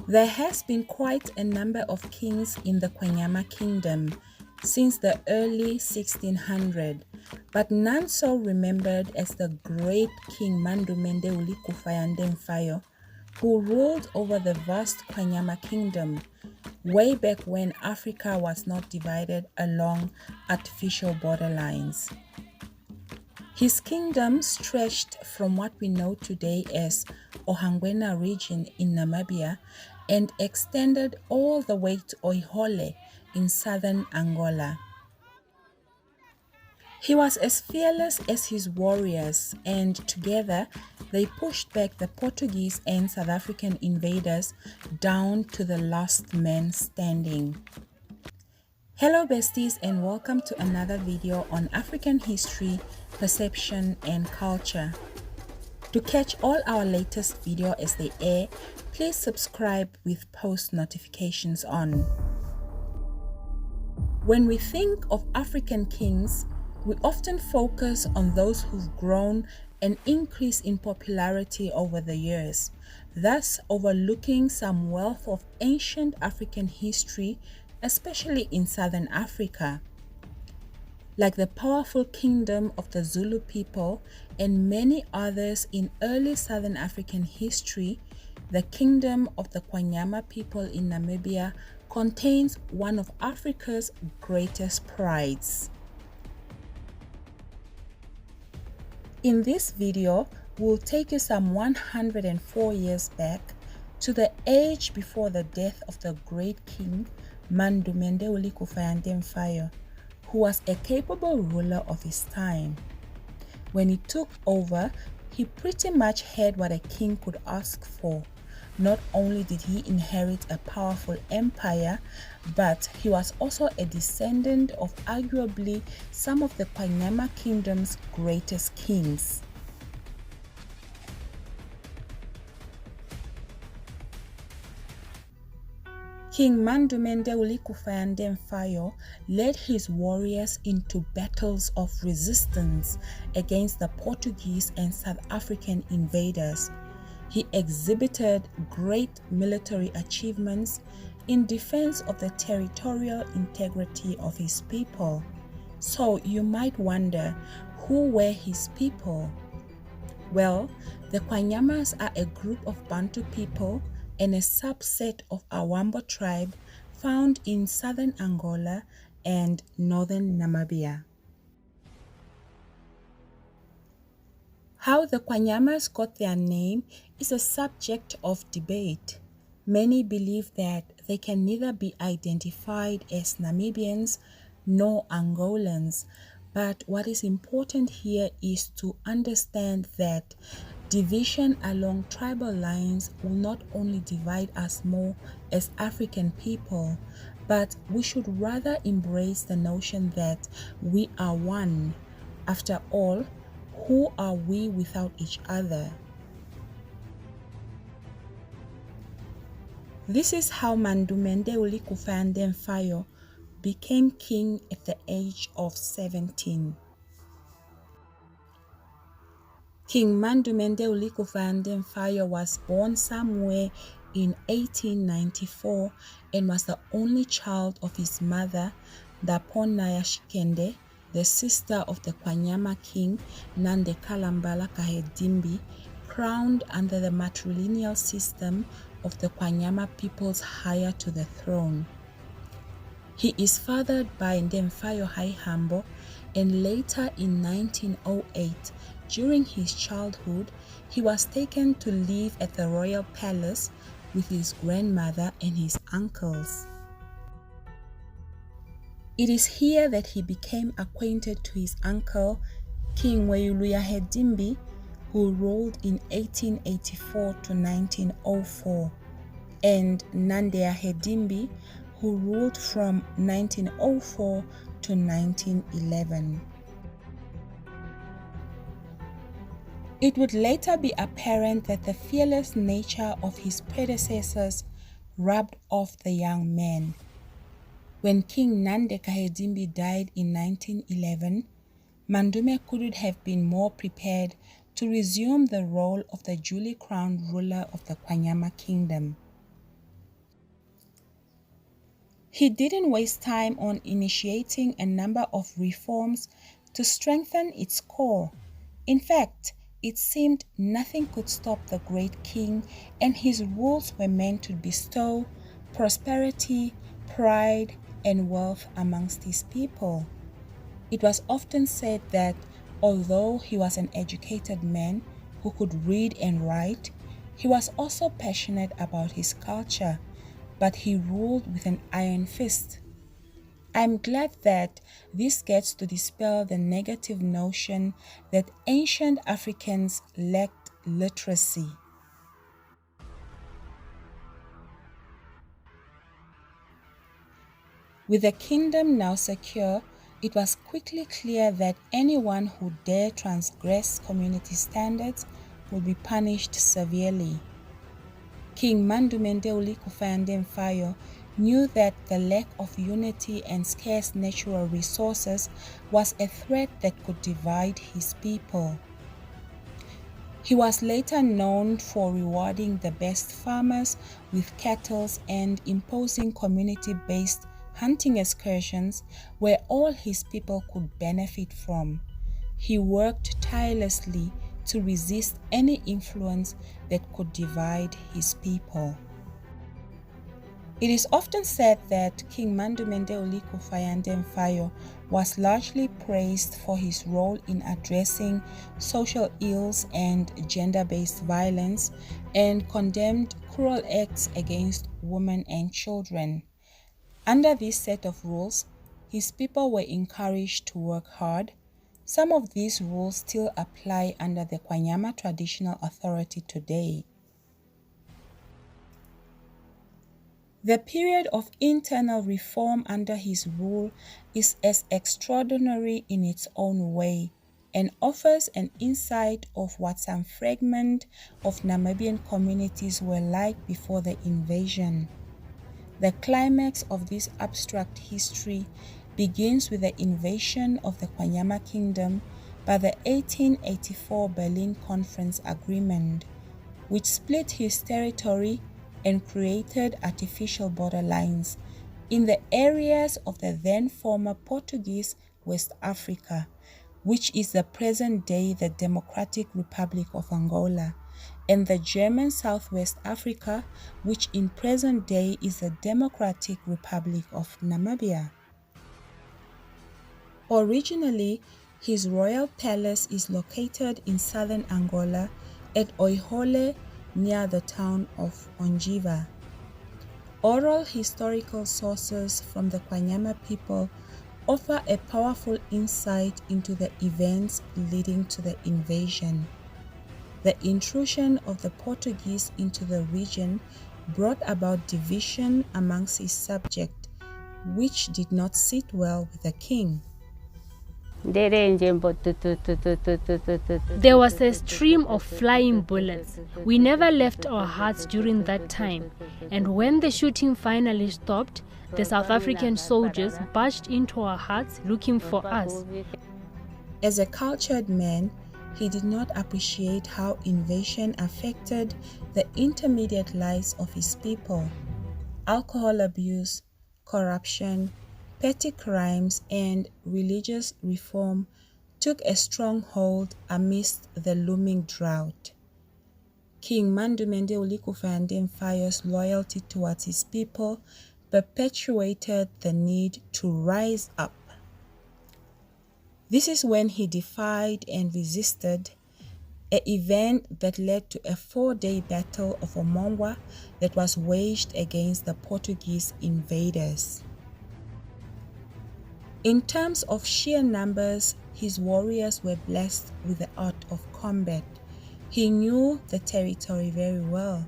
There has been quite a number of kings in the Kwanyama kingdom since the early 1600s, but none so remembered as the great King Mandume Ndeulikufa Ya Ndemufayo, who ruled over the vast Kwanyama kingdom way back when Africa was not divided along artificial borderlines. His kingdom stretched from what we know today as Ovawambo region in Namibia and extended all the way to Oihole in southern Angola. He was as fearless as his warriors, and together they pushed back the Portuguese and South African invaders down to the last man standing. Hello besties, and welcome to another video on African history, perception and culture. To catch all our latest videos as they air, please subscribe with post notifications on. When we think of African kings, we often focus on those who've grown and increased in popularity over the years, thus overlooking some wealth of ancient African history, especially in Southern Africa. Like the powerful kingdom of the Zulu people and many others in early Southern African history, the kingdom of the Kwanyama people in Namibia contains one of Africa's greatest prides. In this video, we'll take you some 104 years back to the age before the death of the great king Mandume Ndeulikufa Ya Ndemufayo, who was a capable ruler of his time. When he took over, he pretty much had what a king could ask for. Not only did he inherit a powerful empire, but he was also a descendant of arguably some of the Kwanyama kingdom's greatest kings. King Mandume Ndeulikufa Ya Ndemufayo led his warriors into battles of resistance against the Portuguese and South African invaders. He exhibited great military achievements in defense of the territorial integrity of his people. So you might wonder, who were his people? Well, the Kwanyamas are a group of Bantu people and a subset of Ovawambo tribe found in southern Angola and northern Namibia. How the Kwanyamas got their name is a subject of debate. Many believe that they can neither be identified as Namibians nor Angolans, but what is important here is to understand that division along tribal lines will not only divide us more as African people, but we should rather embrace the notion that we are one. After all, who are we without each other? This is how Mandume Ndeulikufa Ya Ndemufayo became king at the age of 17. King Mandume Ndeulikufa Ya Ndemufayo was born somewhere in 1894 and was the only child of his mother, Ndaponaya Shikende, the sister of the Kwanyama king Nande Kalambala Kahedimbi, crowned under the matrilineal system of the Kwanyama people's heir to the throne. He is fathered by Ndemufayo Haihambo, and later in 1908, during his childhood, he was taken to live at the royal palace with his grandmother and his uncles. It is here that he became acquainted to his uncle, King Hedimbi, who ruled in 1884 to 1904, and Nandea Hedimbi, who ruled from 1904 to 1911. It would later be apparent that the fearless nature of his predecessors rubbed off the young man. When King Nande Kahedimbi died in 1911, Mandume couldn't have been more prepared to resume the role of the duly crowned ruler of the Kwanyama kingdom. He didn't waste time on initiating a number of reforms to strengthen its core. In fact, it seemed nothing could stop the great king, and his rules were meant to bestow prosperity, pride, and wealth amongst his people. It was often said that although he was an educated man who could read and write, he was also passionate about his culture, but he ruled with an iron fist. I'm glad that this gets to dispel the negative notion that ancient Africans lacked literacy. With the kingdom now secure, it was quickly clear that anyone who dared transgress community standards would be punished severely. King Mandume Ndeulikufa Ya Ndemufayo knew that the lack of unity and scarce natural resources was a threat that could divide his people. He was later known for rewarding the best farmers with cattle and imposing community-based hunting excursions where all his people could benefit from. He worked tirelessly to resist any influence that could divide his people. It is often said that King Mandume Ndeulikufa Ya Ndemufayo was largely praised for his role in addressing social ills and gender-based violence, and condemned cruel acts against women and children. Under this set of rules, his people were encouraged to work hard. Some of these rules still apply under the Kwanyama traditional authority today. The period of internal reform under his rule is as extraordinary in its own way and offers an insight of what some fragment of Namibian communities were like before the invasion. The climax of this abstract history begins with the invasion of the Kwanyama kingdom by the 1884 Berlin Conference Agreement, which split his territory and created artificial borderlines in the areas of the then former Portuguese West Africa, which is the present day the Democratic Republic of Angola, and the German Southwest Africa, which in present day is the Democratic Republic of Namibia. Originally, his royal palace is located in southern Angola at Oihole, near the town of Onjiva. Oral historical sources from the Kwanyama people offer a powerful insight into the events leading to the invasion. The intrusion of the Portuguese into the region brought about division amongst his subjects, which did not sit well with the king. There was a stream of flying bullets. We never left our huts during that time, and when the shooting finally stopped, the South African soldiers barged into our huts looking for us. As a cultured man, he did not appreciate how invasion affected the intermediate lives of his people. Alcohol abuse, corruption, petty crimes, and religious reform took a strong hold amidst the looming drought. King Mandume Ndeulikufa Ya Ndemufayo's loyalty towards his people perpetuated the need to rise up. This is when he defied and resisted, an event that led to a 4-day battle of Ovawambo that was waged against the Portuguese invaders. In terms of sheer numbers, his warriors were blessed with the art of combat. He knew the territory very well.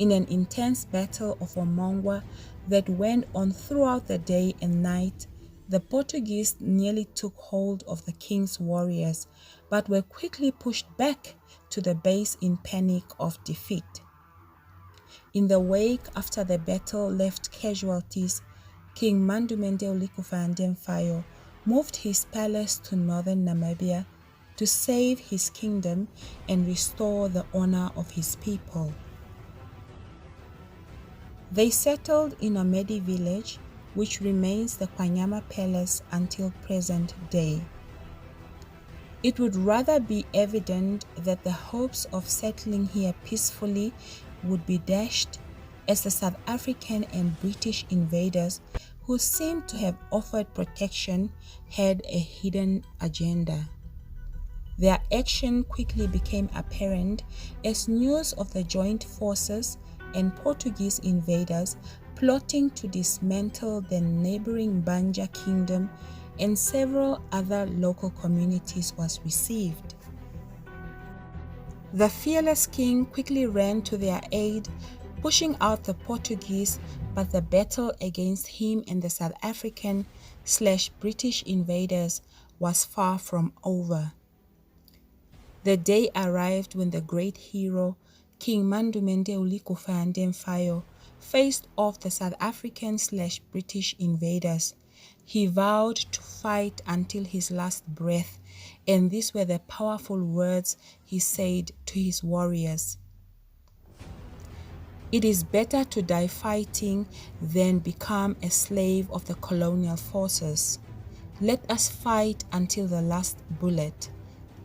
In an intense battle of Ovawambo that went on throughout the day and night, the Portuguese nearly took hold of the king's warriors, but were quickly pushed back to the base in panic of defeat. In the wake after the battle left casualties, King Mandume Ndeulikufa Ya Ndemufayo moved his palace to northern Namibia to save his kingdom and restore the honor of his people. They settled in Omedi village, which remains the Kwanyama Palace until present day. It would rather be evident that the hopes of settling here peacefully would be dashed, as the South African and British invaders, who seemed to have offered protection, had a hidden agenda. Their action quickly became apparent as news of the joint forces and Portuguese invaders plotting to dismantle the neighboring Banja Kingdom and several other local communities was received. The fearless king quickly ran to their aid, pushing out the Portuguese, but the battle against him and the South African/British invaders was far from over. The day arrived when the great hero, King Mandume Ndeulikufa Ya Ndemufayo, faced off the South African/British invaders. He vowed to fight until his last breath, and these were the powerful words he said to his warriors. "It is better to die fighting than become a slave of the colonial forces. Let us fight until the last bullet.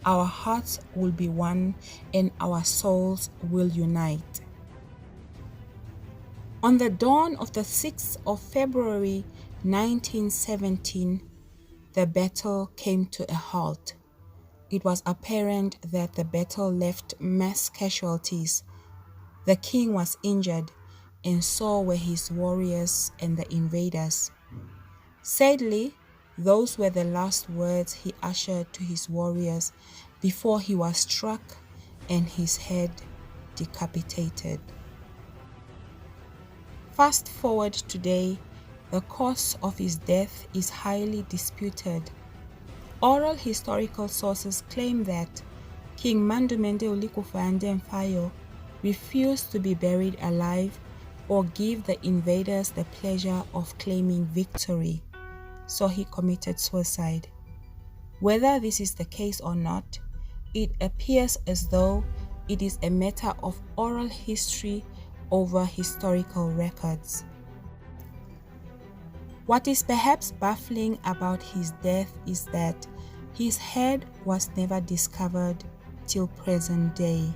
Our hearts will be one and our souls will unite." On the dawn of the 6th of February 1917, the battle came to a halt. It was apparent that the battle left mass casualties. The king was injured, and so were his warriors and the invaders. Sadly, those were the last words he ushered to his warriors before he was struck and his head decapitated. Fast forward today, the cause of his death is highly disputed. Oral historical sources claim that King Mandume Ndeulikufa Ya Ndemufayo refused to be buried alive or give the invaders the pleasure of claiming victory, so he committed suicide. Whether this is the case or not, it appears as though it is a matter of oral history over historical records. What is perhaps baffling about his death is that his head was never discovered till present day.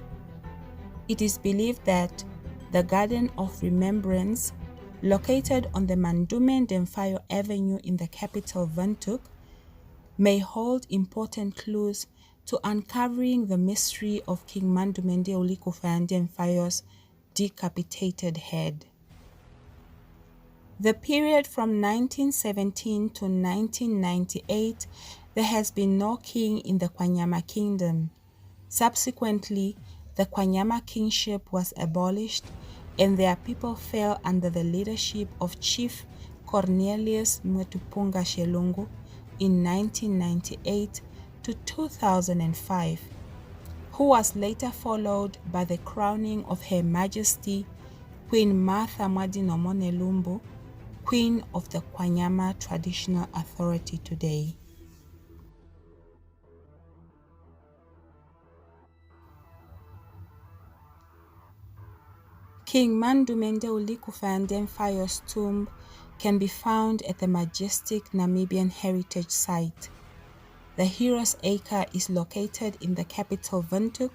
It is believed that the Garden of Remembrance, located on the Mandume Ndeulikufa Avenue in the capital Windhoek, may hold important clues to uncovering the mystery of King Mandume Ndeulikufa Ya Ndemufayo's decapitated head. The period from 1917 to 1998, there has been no king in the Kwanyama kingdom. Subsequently, the Kwanyama kingship was abolished and their people fell under the leadership of Chief Cornelius Mwetupunga Shelungu in 1998 to 2005, who was later followed by the crowning of Her Majesty Queen Martha Mwadinomonelumbu, Queen of the Kwanyama Traditional Authority today. King Mandume Ndeulikufa Ya Ndemufayo's tomb can be found at the majestic Namibian heritage site. The Heroes Acre is located in the capital Windhoek,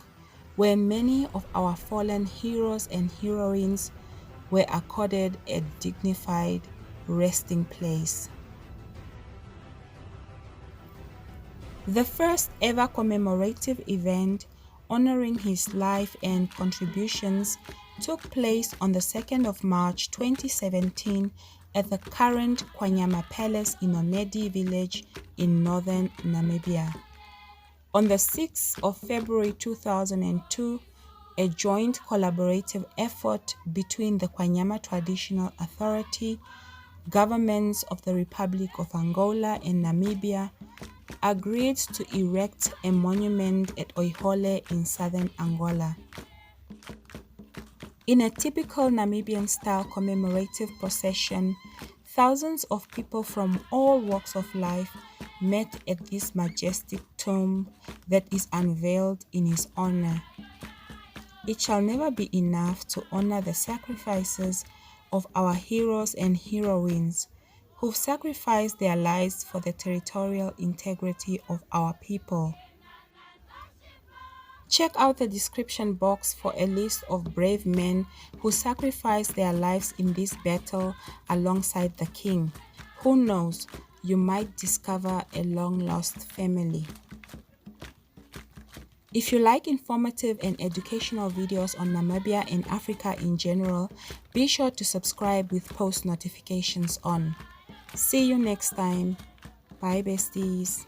where many of our fallen heroes and heroines were accorded a dignified resting place. The first ever commemorative event honoring his life and contributions took place on the 2nd of March 2017 at the current Kwanyama Palace in Onedi village in northern Namibia. On the 6th of February 2002, a joint collaborative effort between the Kwanyama Traditional Authority, governments of the Republic of Angola and Namibia, agreed to erect a monument at Oihole in southern Angola. In a typical Namibian-style commemorative procession, thousands of people from all walks of life met at this majestic tomb that is unveiled in his honor. It shall never be enough to honor the sacrifices of our heroes and heroines, who've sacrificed their lives for the territorial integrity of our people. Check out the description box for a list of brave men who sacrificed their lives in this battle alongside the king. Who knows, you might discover a long-lost family. If you like informative and educational videos on Namibia and Africa in general, be sure to subscribe with post notifications on. See you next time. Bye besties.